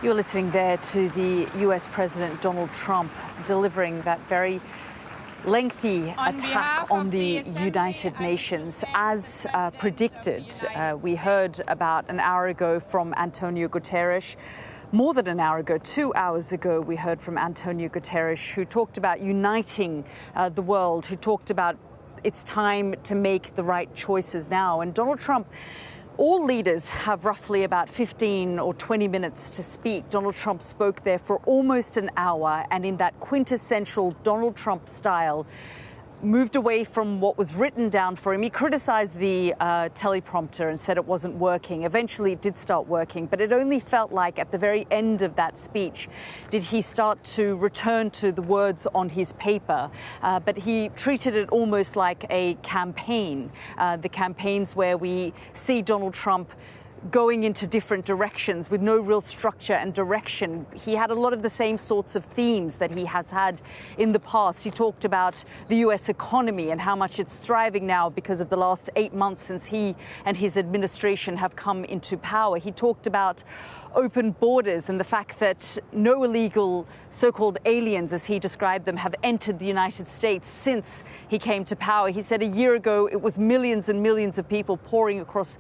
You're listening there to the US President Donald Trump delivering that very lengthy attack on the United Nations. As predicted, we heard about an hour ago from Antonio Guterres. More than an hour ago, 2 hours ago, we heard from Antonio Guterres, who talked about uniting the world, who talked about it's time to make the right choices now. And Donald Trump, all leaders have roughly about 15 or 20 minutes to speak. Donald Trump spoke there for almost an hour, and in that quintessential Donald Trump style, moved away from what was written down for him. He criticized the teleprompter and said it wasn't working. Eventually it did start working, but it only felt like at the very end of that speech did he start to return to the words on his paper. But he treated it almost like a campaign. The campaigns where we see Donald Trump going into different directions with no real structure and direction. He had a lot of the same sorts of themes that he has had in the past. He talked about the US economy and how much it's thriving now because of the last 8 months since he and his administration have come into power. He talked about open borders and the fact that no illegal so-called aliens, as he described them, have entered the United States since he came to power. He said a year ago it was millions and millions of people pouring across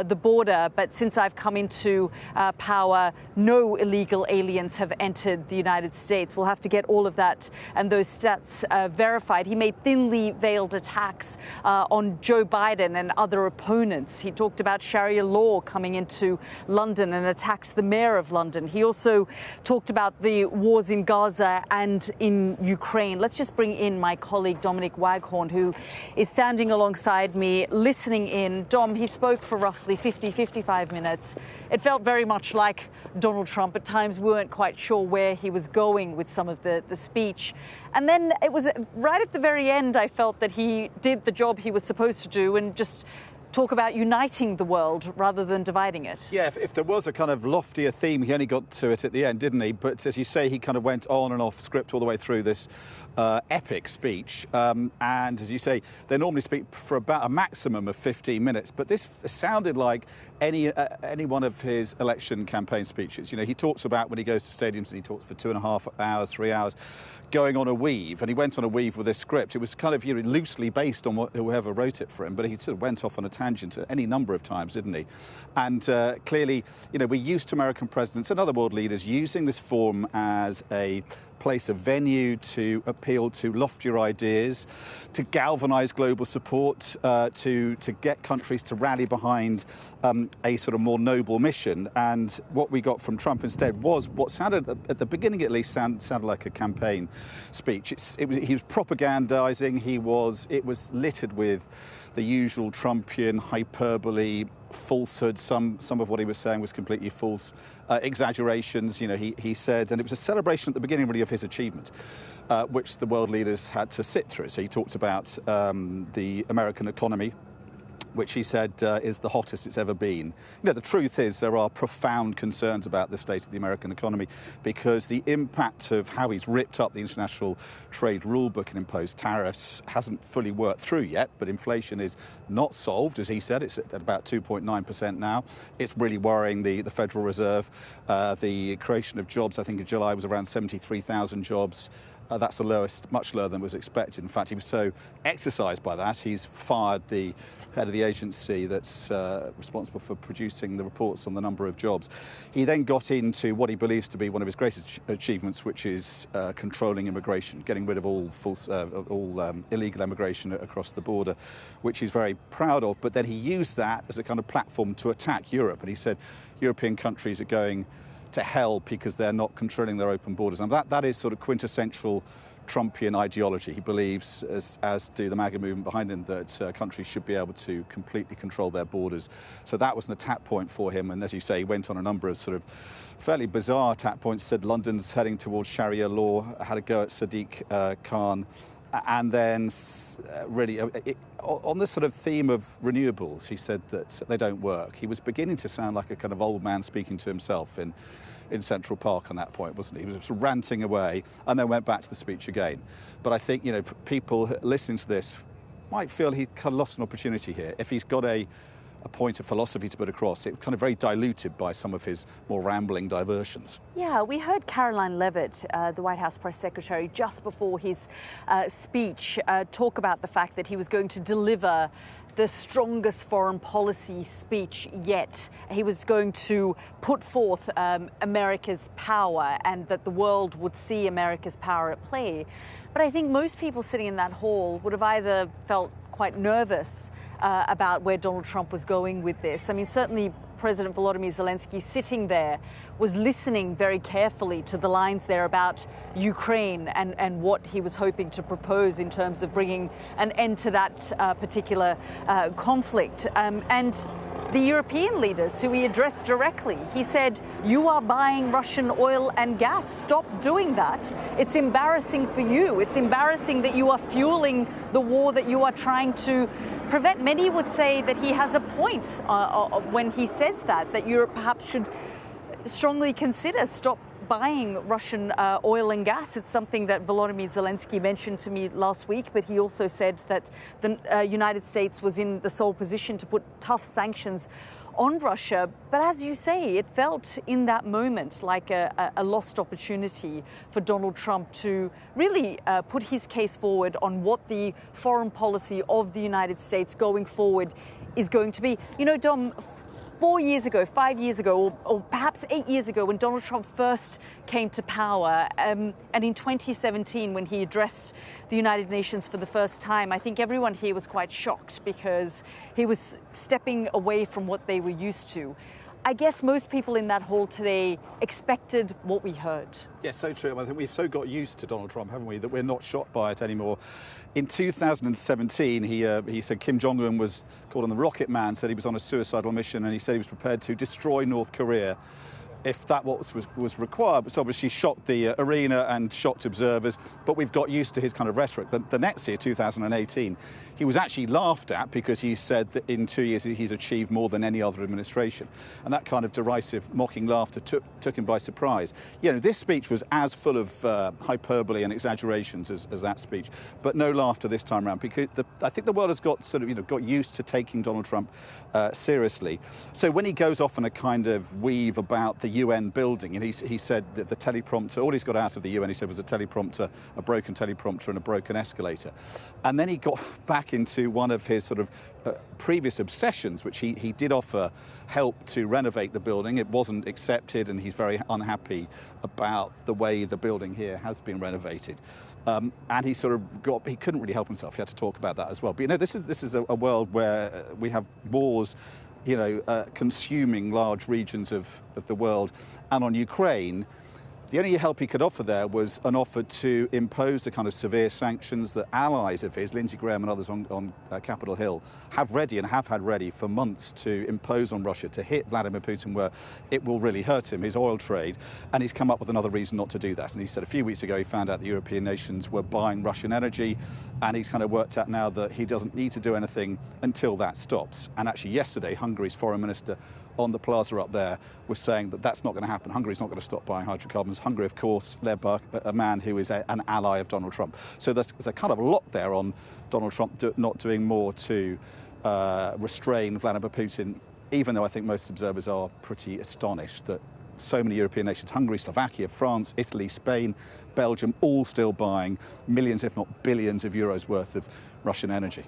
the border, but since I've come into power, no illegal aliens have entered the United States. We'll have to get all of that and those stats verified. He made thinly veiled attacks on Joe Biden and other opponents. He talked about Sharia law coming into London and attacked the mayor of London. He also talked about the wars in Gaza and in Ukraine. Let's just bring in my colleague Dominic Waghorn, who is standing alongside me, listening in. Dom, he spoke for roughly 55 minutes. It felt very much like Donald Trump. At times we weren't quite sure where he was going with some of the speech. And then it was right at the very end, I felt that he did the job he was supposed to do and just talk about uniting the world rather than dividing it. Yeah, if there was a kind of loftier theme, he only got to it at the end, didn't he? But as you say, he kind of went on and off script all the way through this epic speech. And as you say, they normally speak for about a maximum of 15 minutes. But this sounded like any one of his election campaign speeches. You know, he talks about when he goes to stadiums and he talks for 2.5 hours, 3 hours, going on a weave, and he went on a weave with this script. It was kind of loosely based on whoever wrote it for him, but he sort of went off on a tangent any number of times, didn't he? And clearly, you know, we're used to American presidents and other world leaders using this forum as a place, a venue to appeal to loftier ideas, to galvanise global support, to get countries to rally behind a sort of more noble mission. And what we got from Trump instead was what sounded, at the beginning at least, sounded like a campaign speech. He was propagandising. It was littered with the usual Trumpian hyperbole, falsehood. Some of what he was saying was completely false. Exaggerations, you know, he said, and it was a celebration at the beginning really of his achievement, which the world leaders had to sit through. So he talked about the American economy, which he said is the hottest it's ever been. You know, the truth is there are profound concerns about the state of the American economy because the impact of how he's ripped up the international trade rule book and imposed tariffs hasn't fully worked through yet, but inflation is not solved, as he said. It's at about 2.9% now. It's really worrying the Federal Reserve. The creation of jobs, I think in July, was around 73,000 jobs. That's the lowest, much lower than was expected. In fact, he was so exercised by that, he's fired the head of the agency that's responsible for producing the reports on the number of jobs. He then got into what he believes to be one of his greatest achievements, which is controlling immigration, getting rid of all illegal immigration across the border, which he's very proud of. But then he used that as a kind of platform to attack Europe. And he said European countries are going to hell because they're not controlling their open borders. And that is sort of quintessential Trumpian ideology. He believes, as do the MAGA movement behind him, that countries should be able to completely control their borders. So that was an attack point for him. And as you say, he went on a number of sort of fairly bizarre attack points, said London's heading towards Sharia law, had a go at Sadiq Khan. And then really on this sort of theme of renewables, he said that they don't work. He was beginning to sound like a kind of old man speaking to himself in Central Park on that point, wasn't he? He was sort of ranting away and then went back to the speech again. But I think, you know, people listening to this might feel he kind of lost an opportunity here. If he's got a point of philosophy to put across. It was kind of very diluted by some of his more rambling diversions. Yeah, we heard Caroline Leavitt, the White House press secretary, just before his speech, talk about the fact that he was going to deliver the strongest foreign policy speech yet. He was going to put forth America's power, and that the world would see America's power at play. But I think most people sitting in that hall would have either felt quite nervous about where Donald Trump was going with this. I mean, certainly President Volodymyr Zelensky sitting there was listening very carefully to the lines there about Ukraine and what he was hoping to propose in terms of bringing an end to that particular conflict. And the European leaders who he addressed directly, he said, "You are buying Russian oil and gas. Stop doing that. It's embarrassing for you. It's embarrassing that you are fueling the war that you are trying to prevent." Many would say that he has a point when he says that Europe perhaps should strongly consider stop buying Russian oil and gas. It's something that Volodymyr Zelensky mentioned to me last week, but he also said that the United States was in the sole position to put tough sanctions on Russia. But as you say, it felt in that moment like a lost opportunity for Donald Trump to really put his case forward on what the foreign policy of the United States going forward is going to be. You know, Dom, 4 years ago, 5 years ago, or perhaps 8 years ago, when Donald Trump first came to power, and in 2017, when he addressed the United Nations for the first time, I think everyone here was quite shocked because he was stepping away from what they were used to. I guess most people in that hall today expected what we heard. Yes, so true. I think we've so got used to Donald Trump, haven't we, that we're not shocked by it anymore. In 2017, he said Kim Jong-un was called on the Rocket Man, said he was on a suicidal mission, and he said he was prepared to destroy North Korea if that was required. It's obviously shocked the arena and shocked observers, but we've got used to his kind of rhetoric. The next year, 2018, he was actually laughed at because he said that in 2 years he's achieved more than any other administration. And that kind of derisive, mocking laughter took him by surprise. You know, this speech was as full of hyperbole and exaggerations as that speech, but no laughter this time around, because I think the world has got sort of, got used to taking Donald Trump seriously. So when he goes off on a kind of weave about the UN building, and he said that the teleprompter, all he's got out of the UN, he said, was a teleprompter, a broken teleprompter and a broken escalator. And then he got back into one of his sort of previous obsessions, which he did offer help to renovate the building. It wasn't accepted, and he's very unhappy about the way the building here has been renovated. And he sort of he couldn't really help himself. He had to talk about that as well. But this is a world where we have wars, consuming large regions of the world. And on Ukraine, the only help he could offer there was an offer to impose the kind of severe sanctions that allies of his, Lindsey Graham and others on Capitol Hill, have ready and have had ready for months to impose on Russia, to hit Vladimir Putin where it will really hurt him, his oil trade. And he's come up with another reason not to do that. And he said a few weeks ago he found out the European nations were buying Russian energy, and he's kind of worked out now that he doesn't need to do anything until that stops. And actually yesterday, Hungary's foreign minister on the plaza up there was saying that that's not going to happen. Hungary's not going to stop buying hydrocarbons. Hungary, of course, led by a man who is an ally of Donald Trump. So there's a kind of lock there on Donald Trump not doing more to restrain Vladimir Putin, even though I think most observers are pretty astonished that so many European nations, Hungary, Slovakia, France, Italy, Spain, Belgium, all still buying millions, if not billions of euros worth of Russian energy.